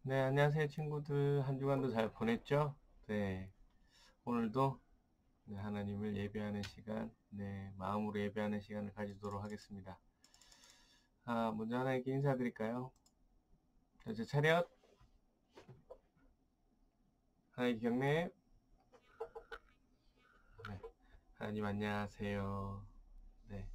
네, 안녕하세요, 친구들. 한 주간도 잘 보냈죠? 네, 오늘도 네, 하나님을 예배하는 시간, 네, 마음으로 예배하는 시간을 가지도록 하겠습니다. 먼저 하나님께 인사드릴까요? 제 차렷, 하나님 경례, 네, 하나님 안녕하세요. 네,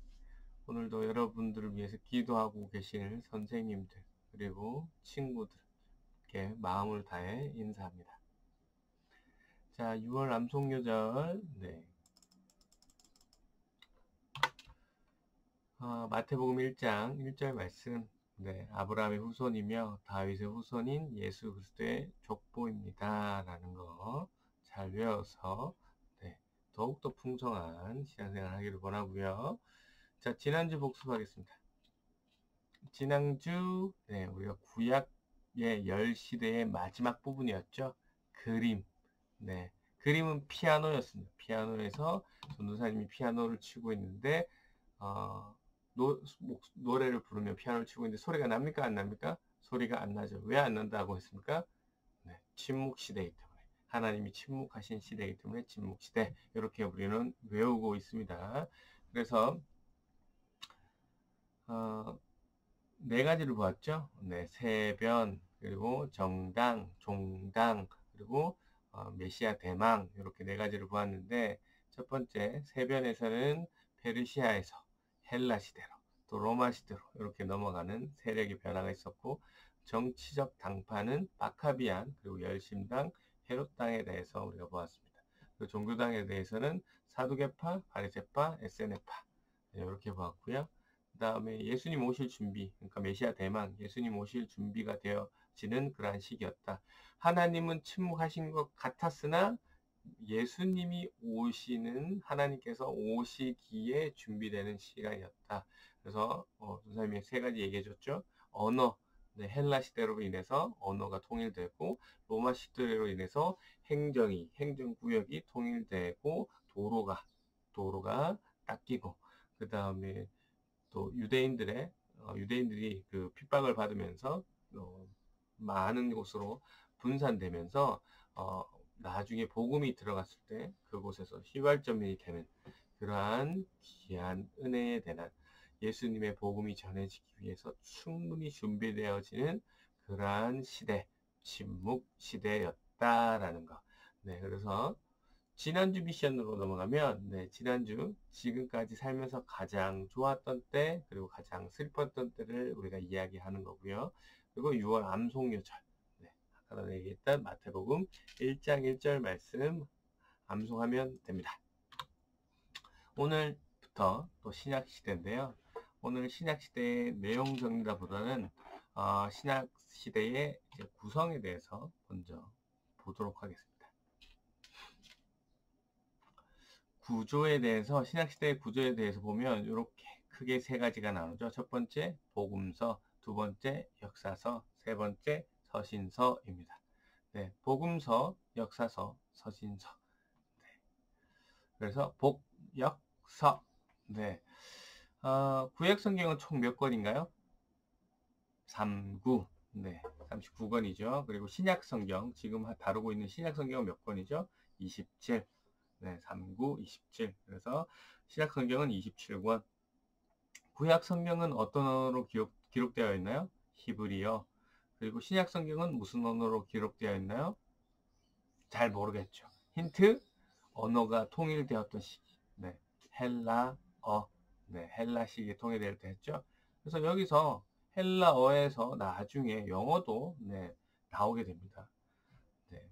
오늘도 여러분들을 위해서 기도하고 계실 선생님들, 그리고 친구들께 마음을 다해 인사합니다. 자, 6월 암송요절, 네, 마태복음 1장 1절 말씀. 네, 아브라함의 후손이며 다윗의 후손인 예수 그리스도의 족보입니다. 라는 거 잘 외워서 네, 더욱더 풍성한 신앙생활 하기를 원하고요. 자, 지난주 복습하겠습니다. 지난주 네, 우리가 구약의 열 시대의 마지막 부분이었죠. 그림. 네, 그림은 피아노였습니다. 피아노에서 전도사님이 피아노를 치고 있는데 어, 노래를 부르며 피아노를 치고 있는데 소리가 납니까? 안 납니까? 소리가 안 나죠. 왜 안 난다고 했습니까? 네, 침묵 시대이기 때문에. 하나님이 침묵하신 시대이기 때문에 침묵 시대. 이렇게 우리는 외우고 있습니다. 그래서, 어, 네 가지를 보았죠. 네, 세변, 그리고 정당, 종당, 그리고 메시아 대망. 이렇게 네 가지를 보았는데, 첫 번째, 세변에서는 페르시아에서 헬라 시대로, 또 로마 시대로 이렇게 넘어가는 세력의 변화가 있었고, 정치적 당파는 마카비안, 그리고 열심당, 헤롯당에 대해서 우리가 보았습니다. 그 종교당에 대해서는 사두개파, 바리새파, 에세네파 이렇게 보았고요. 그 다음에 예수님 오실 준비, 그러니까 메시아 대망, 예수님 오실 준비가 되어지는 그러한 시기였다. 하나님은 침묵하신 것 같았으나 예수님이 오시는 하나님께서 오시기에 준비되는 시간이었다. 그래서 선생님이 세 가지 얘기해 줬죠. 언어, 네, 헬라 시대로 인해서 언어가 통일되고 로마 시대로 인해서 행정구역이 통일되고 도로가 닦이고 그 다음에 또 유대인들이 그 핍박을 받으면서 어, 많은 곳으로 분산되면서 어, 나중에 복음이 들어갔을 때 그곳에서 휘발점이 되는 그러한 귀한 은혜에 대한 예수님의 복음이 전해지기 위해서 충분히 준비되어지는 그러한 시대, 침묵 시대였다라는 거. 네, 그래서 지난주 미션으로 넘어가면, 네, 지난주 지금까지 살면서 가장 좋았던 때, 그리고 가장 슬펐던 때를 우리가 이야기하는 거고요. 그리고 6월 암송요절, 네, 아까 전에 얘기했던 마태복음 1장 1절 말씀 암송하면 됩니다. 오늘부터 또 신약 시대인데요. 오늘 신약 시대의 내용 정리보다는 신약 시대의 구성에 대해서 먼저 보도록 하겠습니다. 구조에 대해서 신약시대의 구조에 대해서 보면 이렇게 크게 세 가지가 나누죠. 첫 번째 복음서, 두 번째 역사서, 세 번째 서신서입니다. 네, 복음서, 역사서, 서신서. 네, 그래서 복, 역, 서. 네, 구약 성경은 총 몇 권인가요? 39. 네, 39권이죠. 그리고 신약 성경, 지금 다루고 있는 신약 성경은 몇 권이죠? 27. 네, 39, 27. 그래서 신약 성경은 27권. 구약 성경은 어떤 언어로 기록되어 있나요? 히브리어. 그리고 신약 성경은 무슨 언어로 기록되어 있나요? 잘 모르겠죠. 힌트? 언어가 통일되었던 시기. 네, 헬라어. 네, 헬라식이 통일될 때 했죠. 그래서 여기서 헬라어에서 나중에 영어도 네, 나오게 됩니다. 네.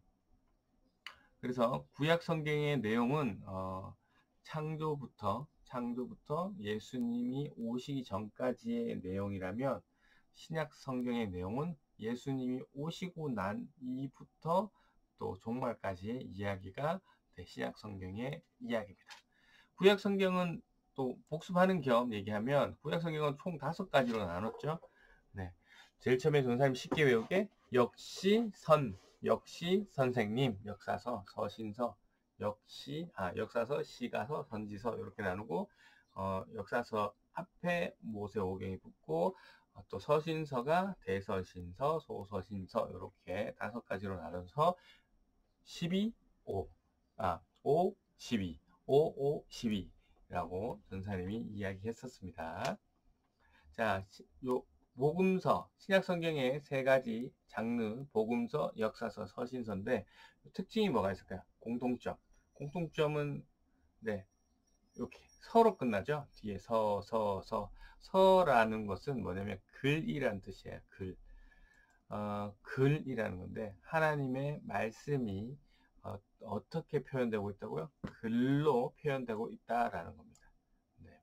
그래서 구약 성경의 내용은 창조부터 예수님이 오시기 전까지의 내용이라면 신약 성경의 내용은 예수님이 오시고 난 이후부터 또 종말까지의 이야기가 신약 성경의 이야기입니다. 구약 성경은 또 복습하는 겸 얘기하면 구약 성경은 총 5가지로 나눴죠. 네. 제일 처음에 전사님 쉽게 외우게 역시 선생님, 역사서, 서신서, 역사서, 시가서, 선지서 이렇게 나누고 역사서 앞에 모세오경이 붙고 또 서신서가 대서신서, 소서신서 이렇게 5가지로 나눠서 12, 5, 5, 12, 5, 5, 12라고 전사님이 이야기했었습니다. 자, 요 복음서, 신약성경의 3가지 장르, 복음서, 역사서, 서신서인데 특징이 뭐가 있을까요? 공통점. 공통점은 네, 이렇게 서로 끝나죠. 뒤에 서라는 것은 뭐냐면 글이란 뜻이에요. 글이라는 건데 하나님의 말씀이 어떻게 표현되고 있다고요? 글로 표현되고 있다라는 겁니다. 네.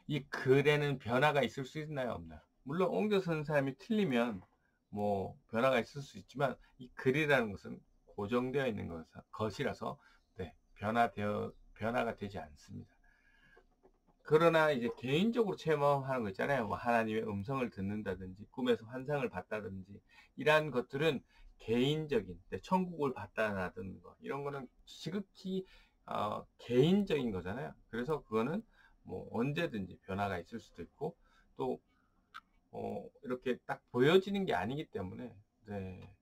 이 글에는 변화가 있을 수 있나요? 없나요? 물론 옮겨 쓰는 사람이 틀리면 뭐 변화가 있을 수 있지만 이 글이라는 것은 고정되어 있는 것이라서 네, 변화가 되지 않습니다. 그러나 이제 개인적으로 체험하는 거 있잖아요. 뭐 하나님의 음성을 듣는다든지 꿈에서 환상을 봤다든지 이러한 것들은 개인적인 천국을 봤다라는 거 이런 거는 지극히 개인적인 거잖아요. 그래서 그거는 뭐 언제든지 변화가 있을 수도 있고 또 이렇게 딱 보여지는 게 아니기 때문에 네,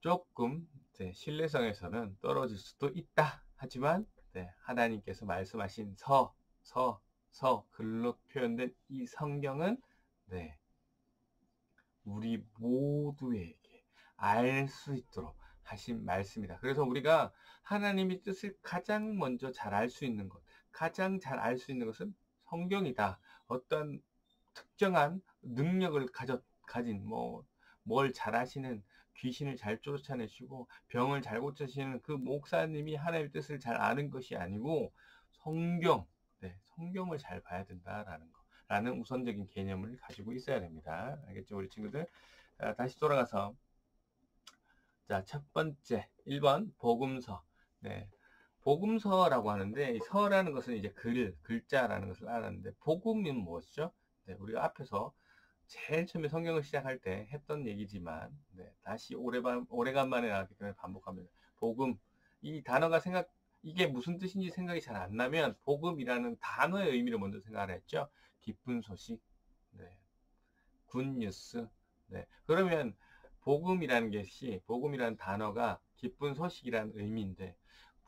조금 네, 신뢰성에서는 떨어질 수도 있다. 하지만 네, 하나님께서 말씀하신 글로 표현된 이 성경은 네, 우리 모두에게 알 수 있도록 하신 말씀이다. 그래서 우리가 하나님의 뜻을 가장 먼저 잘 알 수 있는 것, 가장 잘 알 수 있는 것은 성경이다. 어떤 특정한 능력을 가진 뭘 잘하시는 귀신을 잘 쫓아내시고 병을 잘 고치시는 그 목사님이 하나님의 뜻을 잘 아는 것이 아니고 성경을 잘 봐야 된다라는 거. 라는 우선적인 개념을 가지고 있어야 됩니다. 알겠죠, 우리 친구들? 다시 돌아가서 자, 첫 번째 1번 복음서. 네. 복음서라고 하는데 이 서라는 것은 이제 글자라는 것을 알았는데 복음은 무엇이죠? 네, 우리가 앞에서 제일 처음에 성경을 시작할 때 했던 얘기지만 네, 다시 오래간만에 나왔기 때문에 반복합니다. 복음 이 단어가 이게 무슨 뜻인지 생각이 잘 안 나면 복음이라는 단어의 의미를 먼저 생각을 했죠. 기쁜 소식, 네, 굿뉴스. 네, 그러면 복음이라는 단어가 기쁜 소식이라는 의미인데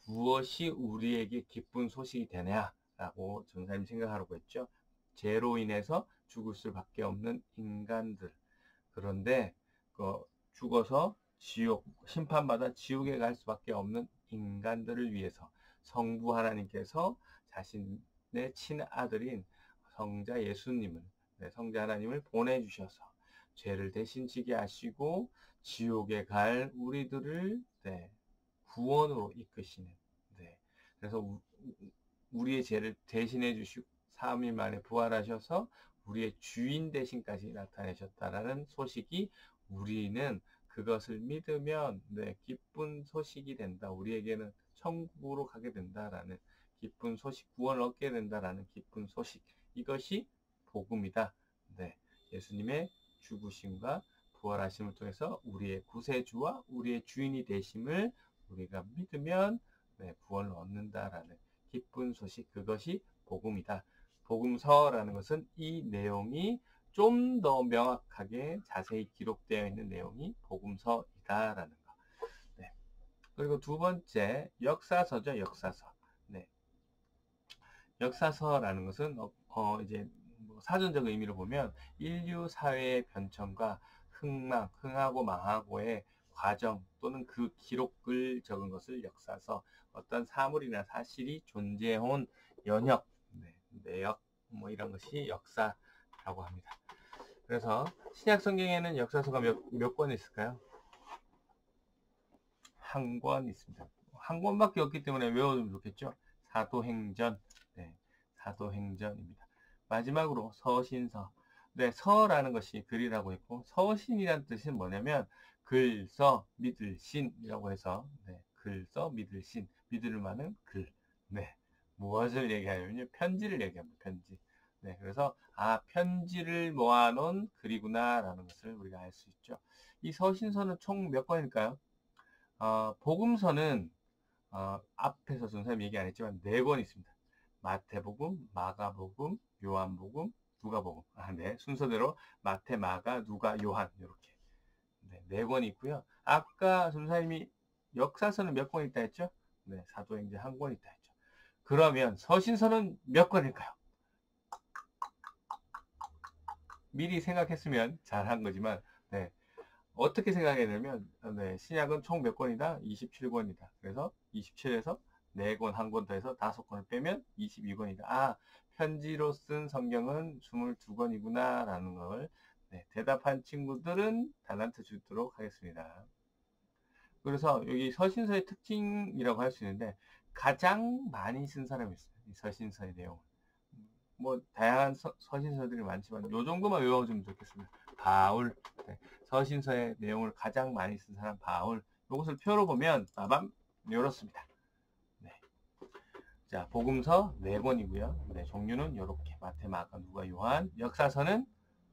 무엇이 우리에게 기쁜 소식이 되냐라고 전사님 생각하라고 했죠. 죄로 인해서 죽을 수밖에 없는 인간들. 그런데 죽어서 심판받아 지옥에 갈 수밖에 없는 인간들을 위해서 성부 하나님께서 자신의 친아들인 성자 예수님을, 성자 하나님을 보내주셔서 죄를 대신 지게 하시고 지옥에 갈 우리들을 구원으로 이끄시는, 그래서 우리의 죄를 대신해 주시고 3일 만에 부활하셔서 우리의 주인 대신까지 나타내셨다라는 소식이 우리는 그것을 믿으면 기쁜 소식이 된다. 우리에게는 천국으로 가게 된다라는 기쁜 소식, 구원을 얻게 된다라는 기쁜 소식. 이것이 복음이다. 네, 예수님의 죽으심과 부활하심을 통해서 우리의 구세주와 우리의 주인이 되심을 우리가 믿으면 구원을 얻는다라는 기쁜 소식, 그것이 복음이다. 복음서라는 것은 이 내용이 좀 더 명확하게 자세히 기록되어 있는 내용이 복음서이다라는 거. 네. 그리고 두 번째 역사서죠. 역사서. 네. 역사서라는 것은 이제 사전적 의미로 보면 인류 사회의 변천과 흥하고 망하고의 과정 또는 그 기록을 적은 것을 역사서, 어떤 사물이나 사실이 존재해온 연역, 내역 이런 것이 역사라고 합니다. 그래서 신약 성경에는 역사서가 몇 권 있을까요? 한 권 있습니다. 한 권밖에 없기 때문에 외워두면 좋겠죠. 사도행전, 사도행전입니다. 마지막으로 서신서. 서라는 것이 글이라고 했고 서신이라는 뜻은 뭐냐면 글써 믿을 신이라고 해서 글써 믿을 신, 믿을 만한 글. 무엇을 얘기하냐면요, 편지를 얘기합니다. 편지. 그래서 편지를 모아놓은 글이구나라는 것을 우리가 알 수 있죠. 이 서신서는 총 몇 권일까요? 복음서는 앞에서 선생님 얘기 안 했지만 4권 있습니다. 마태복음, 마가복음, 요한복음, 누가복음. 네. 순서대로 마태, 마가, 누가, 요한 이렇게 네 권이 있고요. 아까 전사님이 역사서는 몇 권 있다 했죠? 네, 사도행전 한 권 있다 했죠. 그러면 서신서는 몇 권일까요? 미리 생각했으면 잘한 거지만, 네. 어떻게 생각해야 되냐면, 네, 신약은 총 몇 권이다? 27권이다. 그래서 27에서 4권, 한 권 더해서 5권을 빼면 22권이다. 아, 편지로 쓴 성경은 22권이구나, 라는 걸, 네, 대답한 친구들은 달란트 주도록 하겠습니다. 그래서 여기 서신서의 특징이라고 할 수 있는데, 가장 많이 쓴 사람이 있어요. 이 서신서의 내용을. 뭐 다양한 서신서들이 많지만 요 정도만 외워주면 좋겠습니다. 바울. 네. 서신서의 내용을 가장 많이 쓴 사람 바울. 이것을 표로 보면 빠밤 이렇습니다. 네. 자, 복음서 4권이고요. 네, 종류는 이렇게 마태, 마가, 누가, 요한. 역사서는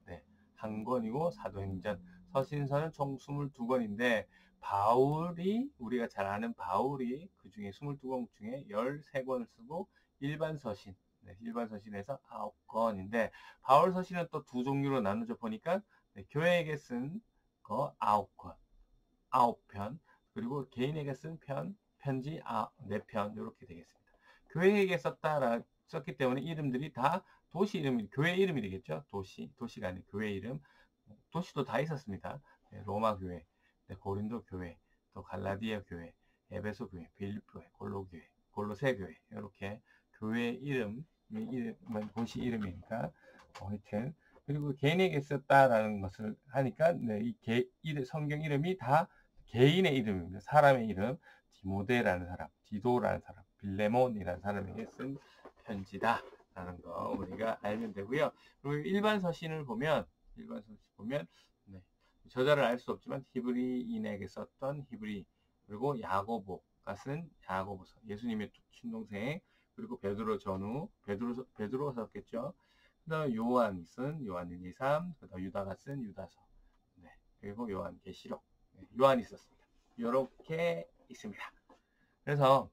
네, 1권이고 사도행전. 서신서는 총 22권인데 바울이 우리가 잘 아는 바울이 그 중에 22권 중에 13권을 쓰고 일반 서신 네, 일반 서신에서 9권인데 바울 서신은 또 두 종류로 나누져 보니까 네, 교회에게 쓴 거 9권, 9편 그리고 개인에게 쓴 편지 4편 이렇게 되겠습니다. 교회에게 썼기 때문에 이름들이 다 도시 이름이 교회 이름이 되겠죠. 도시가 아닌 교회 이름. 도시도 다 있었습니다. 네, 로마 교회, 네, 고린도 교회, 또 갈라디아 교회, 에베소 교회, 빌립보 교회, 골로 교회, 골로새 교회 이렇게 교회 이름은 도시 이름이니까 하여튼 그리고 개인에게 썼다라는 것을 하니까 네, 성경 이름이 다 개인의 이름입니다. 사람의 이름, 디모데라는 사람, 디도라는 사람, 빌레몬이라는 사람에게 쓴 편지다라는 거 우리가 알면 되고요. 그리고 일반 서신을 보면 네, 저자를 알 수 없지만 히브리인에게 썼던 히브리 그리고 야고보가 쓴 야고보서 예수님의 친동생 그리고 베드로 전후 베드로 썼겠죠. 그다음 요한이 쓴 요한 1, 2, 3 그다음 유다가 쓴 유다서 네, 그리고 요한계시록 네, 요한이 썼습니다. 이렇게 있습니다. 그래서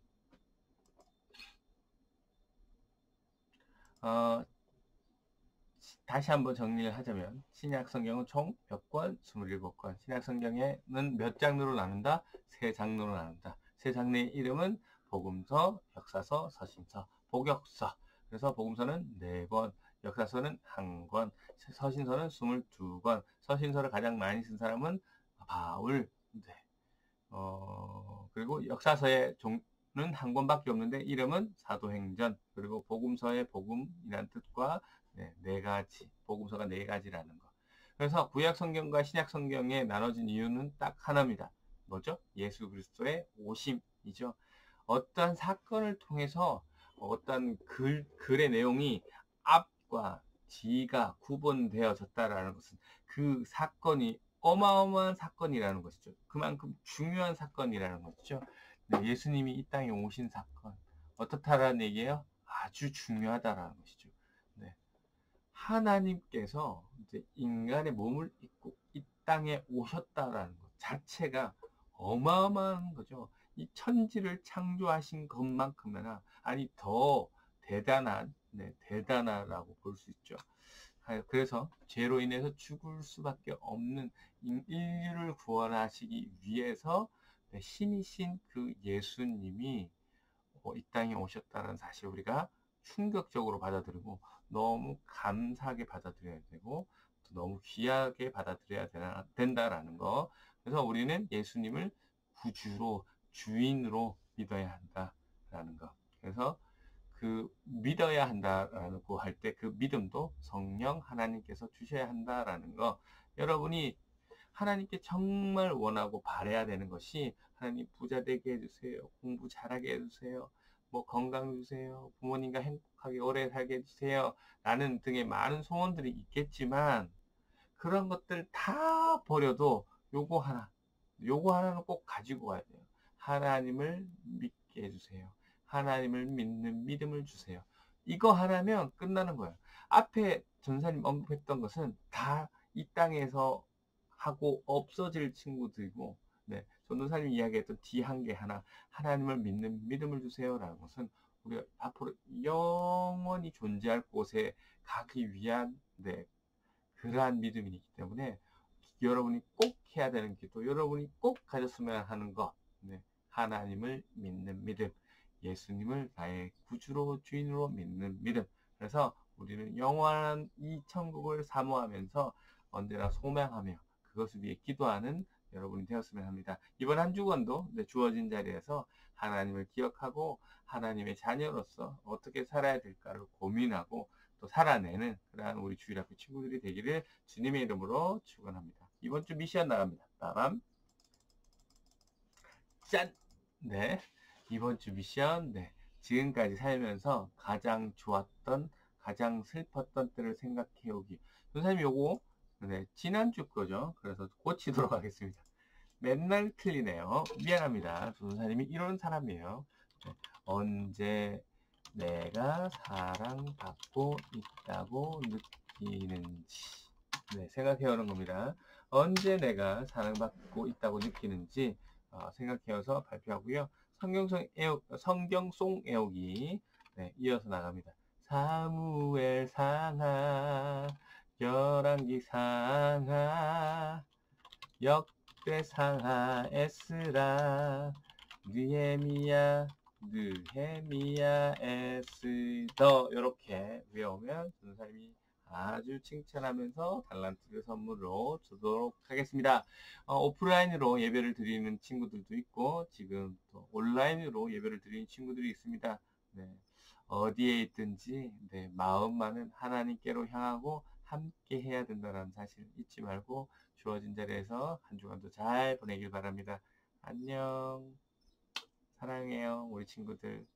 다시 한번 정리를 하자면 신약 성경은 총 몇 권? 27권. 신약 성경에는 몇 장르로 나눈다? 3장르로 나눈다. 3장르의 이름은 복음서, 역사서, 서신서, 복역서. 그래서 복음서는 4권, 역사서는 1권, 서신서는 22권. 서신서를 가장 많이 쓴 사람은 바울. 네. 그리고 역사서의 종은 1권밖에 없는데 이름은 사도행전. 그리고 복음서의 복음이라는 뜻과 네 가지, 복음서가 4가지라는 거. 그래서 구약 성경과 신약 성경에 나눠진 이유는 딱 하나입니다. 뭐죠? 예수 그리스도의 오심이죠. 어떤 사건을 통해서 어떤 글의 내용이 앞과 뒤가 구분되어졌다라는 것은 그 사건이 어마어마한 사건이라는 것이죠. 그만큼 중요한 사건이라는 것이죠. 네, 예수님이 이 땅에 오신 사건 어떻다라는 얘기예요? 아주 중요하다라는 것이죠. 네. 하나님께서 이제 인간의 몸을 입고 이 땅에 오셨다라는 것 자체가 어마어마한 거죠. 이 천지를 창조하신 것만큼이나 아니 더 대단하라고 볼 수 있죠. 그래서 죄로 인해서 죽을 수밖에 없는 인류를 구원하시기 위해서 신이신 그 예수님이 이 땅에 오셨다는 사실 우리가 충격적으로 받아들이고 너무 감사하게 받아들여야 되고 너무 귀하게 받아들여야 된다라는 거. 그래서 우리는 예수님을 구주로 주인으로 믿어야 한다라는 거. 그래서 그 믿어야 한다라고 할 때 그 믿음도 성령 하나님께서 주셔야 한다라는 거. 여러분이 하나님께 정말 원하고 바라야 되는 것이 하나님 부자 되게 해주세요. 공부 잘하게 해주세요. 뭐 건강 주세요. 부모님과 행복하게 오래 살게 해주세요. 라는 등의 많은 소원들이 있겠지만 그런 것들 다 버려도 요거 하나는 꼭 가지고 가야 돼요. 하나님을 믿게 해주세요. 하나님을 믿는 믿음을 주세요. 이거 하나면 끝나는 거예요. 앞에 전사님 언급했던 것은 다 이 땅에서 하고 없어질 친구들이고, 네, 전도사님 이야기했던 D 한 개 하나님을 믿는 믿음을 주세요라는 것은 우리가 앞으로 영원히 존재할 곳에 가기 위한 그러한 믿음이기 때문에 여러분이 꼭 해야 되는 기도, 여러분이 꼭 가졌으면 하는 것, 하나님을 믿는 믿음, 예수님을 나의 구주로 주인으로 믿는 믿음. 그래서 우리는 영원한 이 천국을 사모하면서 언제나 소망하며 그것을 위해 기도하는 여러분이 되었으면 합니다. 이번 한 주간도 주어진 자리에서 하나님을 기억하고 하나님의 자녀로서 어떻게 살아야 될까를 고민하고 또 살아내는 그러한 우리 주일학교 친구들이 되기를 주님의 이름으로 축원합니다. 이번 주 미션 나갑니다. 빠밤. 짠! 이번 주 미션, 지금까지 살면서 가장 좋았던, 가장 슬펐던 때를 생각해 오기. 선생님 요거, 지난주 거죠. 그래서 고치도록 하겠습니다. 맨날 틀리네요. 미안합니다. 선생님이 이런 사람이에요. 언제 내가 사랑받고 있다고 느끼는지. 생각해 오는 겁니다. 언제 내가 사랑받고 있다고 느끼는지 생각해서 발표하고요. 성경송 애호기 이어서 나갑니다. 사무엘 상하, 열왕기 상하, 역대 상하, 에스라, 느헤미야, 에스더. 이렇게 외우면 전사님이 아주 칭찬하면서 달란트를 선물로 주도록 하겠습니다. 오프라인으로 예배를 드리는 친구들도 있고 지금 또 온라인으로 예배를 드리는 친구들이 있습니다. 어디에 있든지 마음만은 하나님께로 향하고 함께 해야 된다는 사실 잊지 말고 주어진 자리에서 한 주간도 잘 보내길 바랍니다. 안녕. 사랑해요, 우리 친구들.